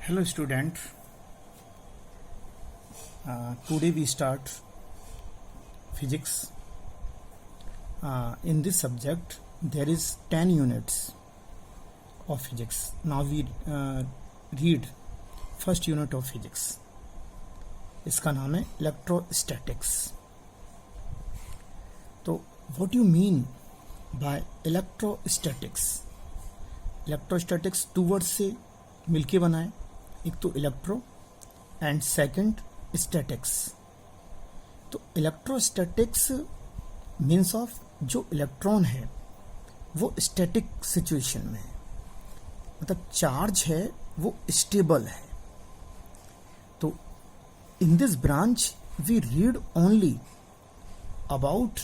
Hello student, today we start physics. In this subject there is 10 units of physics. Now we read first unit of physics. इसका नाम है electrostatics. तो what do you mean by electrostatics? Electrostatics two word से मिलके बना है. एक तो इलेक्ट्रो एंड सेकंड स्टैटिक्स. तो इलेक्ट्रोस्टैटिक्स मीन्स ऑफ जो इलेक्ट्रॉन है वो स्टैटिक सिचुएशन में है, मतलब चार्ज है वो स्टेबल है. तो in this branch we read only about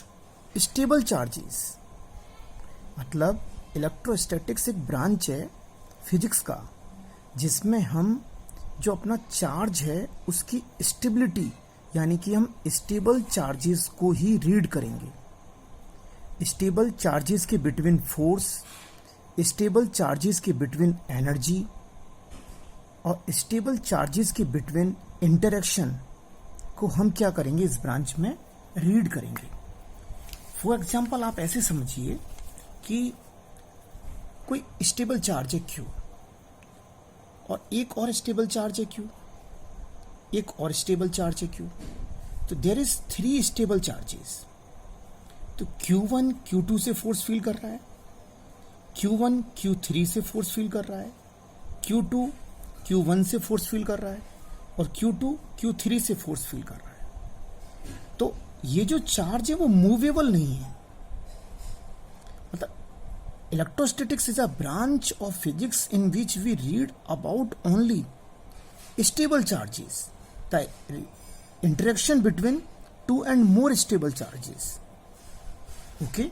stable charges. मतलब इलेक्ट्रोस्टैटिक्स एक ब्रांच है फिजिक्स का जिसमें हम जो अपना चार्ज है उसकी स्टेबिलिटी यानी कि हम स्टेबल चार्जेस को ही रीड करेंगे. स्टेबल चार्जेस के बिटवीन फोर्स, स्टेबल चार्जेस के बिटवीन एनर्जी और स्टेबल चार्जेस के बिटवीन इंटरेक्शन को हम क्या करेंगे इस ब्रांच में रीड करेंगे. फॉर एग्जाम्पल आप ऐसे समझिए कि कोई स्टेबल चार्ज है Q और एक और स्टेबल चार्ज है Q, एक और स्टेबल चार्ज है Q. तो देयर इज 3 स्टेबल चार्जेस. तो Q1 Q2 से फोर्स फील कर रहा है, Q1 Q3 से फोर्स फील कर रहा है, Q2 Q1 से फोर्स फील कर रहा है और Q2 Q3 से फोर्स फील कर रहा है. तो ये जो चार्ज है वो मूवेबल नहीं है. मतलब electrostatics is a branch of physics in which we read about only stable charges, the interaction between two and more stable charges. Okay.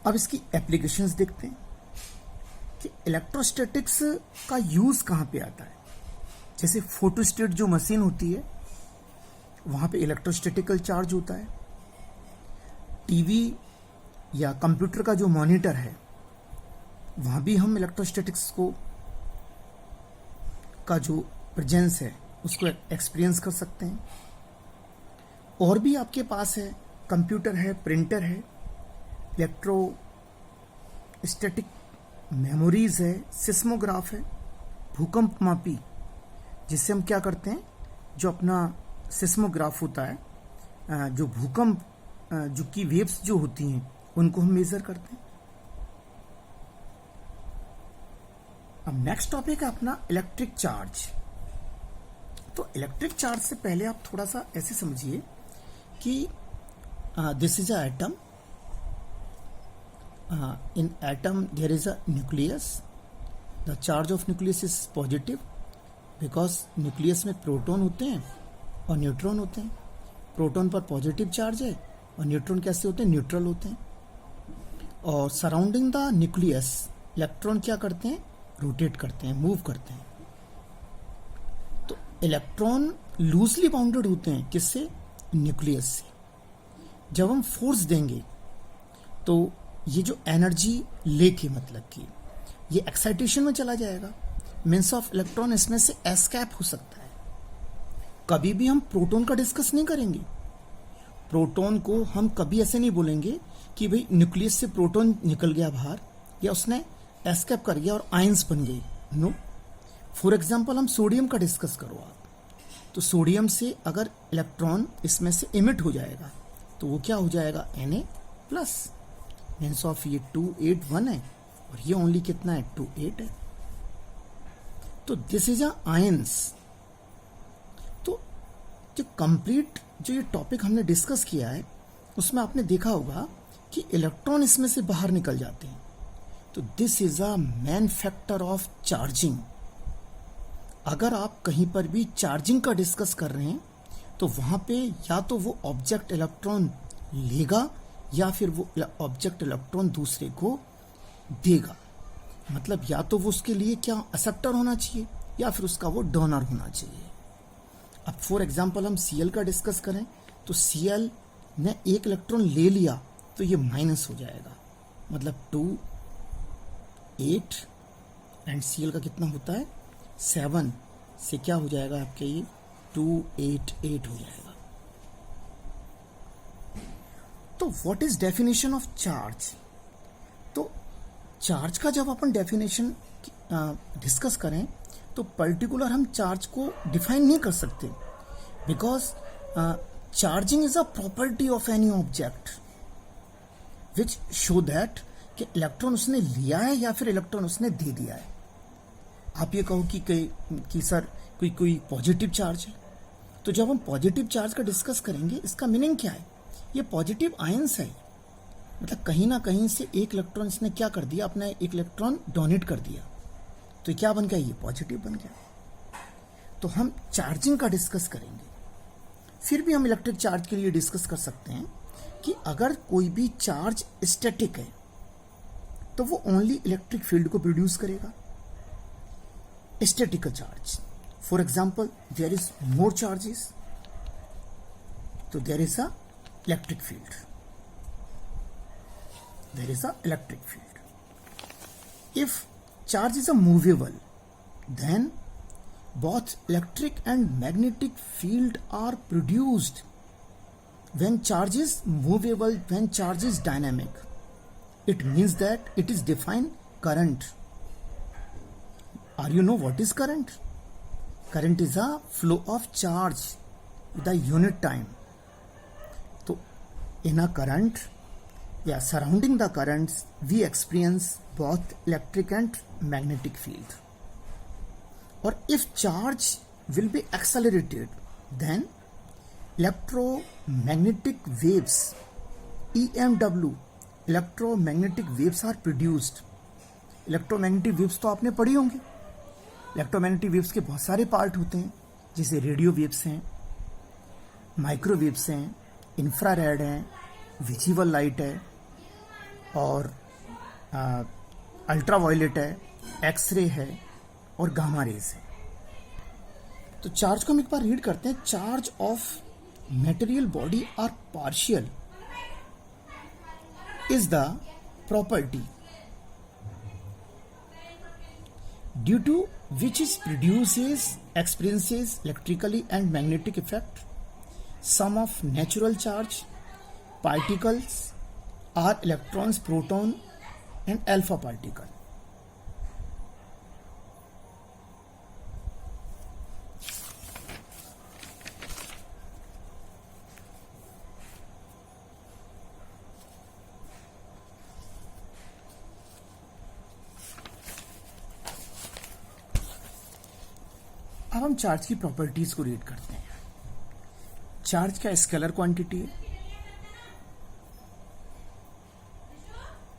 अब इसकी एप्लीकेशंस देखते हैं कि इलेक्ट्रोस्टैटिक्स का यूज कहां पे आता है. जैसे फोटोस्टेट जो मशीन होती है वहां पे इलेक्ट्रोस्टैटिकल चार्ज होता है. टीवी या कंप्यूटर का जो मॉनिटर है वहां भी हम इलेक्ट्रोस्टैटिक्स को का जो प्रेजेंस है उसको एक्सपीरियंस कर सकते हैं. और भी आपके पास है, कंप्यूटर है, प्रिंटर है, इलेक्ट्रोस्टैटिक मेमोरीज है, सिस्मोग्राफ है, भूकंप मापी जिससे हम क्या करते हैं जो अपना सिस्मोग्राफ होता है, जो भूकंप जो की वेव्स जो होती हैं उनको हम मेजर करते हैं. अब नेक्स्ट टॉपिक है अपना इलेक्ट्रिक चार्ज. तो इलेक्ट्रिक चार्ज से पहले आप थोड़ा सा ऐसे समझिए कि this is a atom. In atom there is a nucleus. The charge of nucleus is positive because nucleus में प्रोटॉन होते हैं और न्यूट्रॉन होते हैं. प्रोटॉन पर पॉजिटिव चार्ज है और न्यूट्रॉन कैसे होते हैं, न्यूट्रल होते हैं. और सराउंडिंग द न्यूक्लियस इलेक्ट्रॉन क्या करते हैं, रोटेट करते हैं, मूव करते हैं. तो इलेक्ट्रॉन लूजली बाउंडेड होते हैं किससे, न्यूक्लियस से. जब हम फोर्स देंगे तो ये जो एनर्जी लेके मतलब कि ये एक्साइटेशन में चला जाएगा. मीन्स ऑफ इलेक्ट्रॉन इसमें से एस्केप हो सकता है. कभी भी हम प्रोटॉन का डिस्कस नहीं करेंगे. प्रोटॉन को हम कभी ऐसे नहीं बोलेंगे कि भाई न्यूक्लियस से प्रोटॉन निकल गया बाहर या उसने एस्केप कर गया और आयंस बन गई. नो. फॉर एग्जांपल हम सोडियम का डिस्कस करो आप, तो सोडियम से अगर इलेक्ट्रॉन इसमें से इमिट हो जाएगा तो वो क्या हो जाएगा, Na+. मीन्स ऑफ ये 281 है और ये ओनली कितना है, 28 है. तो दिस इज अ आयंस. तो जो कंप्लीट जो ये टॉपिक हमने डिस्कस किया है उसमें आपने देखा होगा कि इलेक्ट्रॉन इसमें से बाहर निकल जाते हैं. तो this is a main factor of charging. अगर आप कहीं पर भी चार्जिंग का डिस्कस कर रहे हैं तो वहां पे या तो वो ऑब्जेक्ट इलेक्ट्रॉन लेगा या फिर वो ऑब्जेक्ट इलेक्ट्रॉन दूसरे को देगा. मतलब या तो वो उसके लिए क्या एक्सेप्टर होना चाहिए या फिर उसका वो डोनर होना चाहिए. अब फॉर एग्जांपल हम Cl का डिस्कस करें तो Cl ने एक इलेक्ट्रॉन ले लिया तो ये माइनस हो जाएगा, मतलब 2 8 एंड Cl का कितना होता है 7 से क्या हो जाएगा आपके ये 288 हो जाएगा। तो what is definition of charge? तो चार्ज का जब अपन डेफिनेशन डिस्कस करें तो पर्टिकुलर हम चार्ज को डिफाइन नहीं कर सकते, because charging is a property of any object which show that कि इलेक्ट्रॉन उसने लिया है या फिर इलेक्ट्रॉन उसने दे दिया है। आप ये कहो कि सर कोई पॉजिटिव चार्ज है, तो जब हम पॉजिटिव चार्ज का डिस्कस करेंगे इसका मीनिंग क्या है? ये पॉजिटिव आयंस है, मतलब कहीं ना कहीं से एक इलेक्ट्रॉन इसने क्या कर दिया, अपना एक इलेक्ट्रॉन डोनेट कर दिया, तो क्या बन गया? ये पॉजिटिव बन गया। तो हम चार्जिंग का डिस्कस करेंगे। फिर भी हम इलेक्ट्रिक चार्ज के लिए डिस्कस कर सकते हैं कि अगर कोई भी चार्ज स्टैटिक है तो वो ओनली इलेक्ट्रिक फील्ड को प्रोड्यूस करेगा। Statical charge, for example there is more charges, तो there is a electric field, there is a electric field. If charge is a movable, then both electric and magnetic field are produced. When charge is movable, when charge is dynamic, it means that it is defined current. Are you know what is current? Current is a flow of charge with a unit time. So in a current, surrounding the currents, we experience both electric and magnetic field. Or if charge will be accelerated, then electromagnetic waves, EMW, electromagnetic waves are produced. Electromagnetic waves तो आपने पढ़ी होंगी। Electromagnetic waves के बहुत सारे part होते हैं, जैसे रेडियो वेव्स हैं, माइक्रोवेव्स हैं, इंफ्रारेड हैं, विजिबल लाइट है, और अल्ट्रावायलेट है, एक्सरे है और गामा रेज है। तो चार्ज को हम एक बार रीड करते हैं। Charge of material body are partial is the property due to which is produces experiences electrically and magnetic effect some of natural charge particles are electrons, proton and alpha particle. अब हम charge की properties को read करते हैं। Charge क्या scalar quantity है,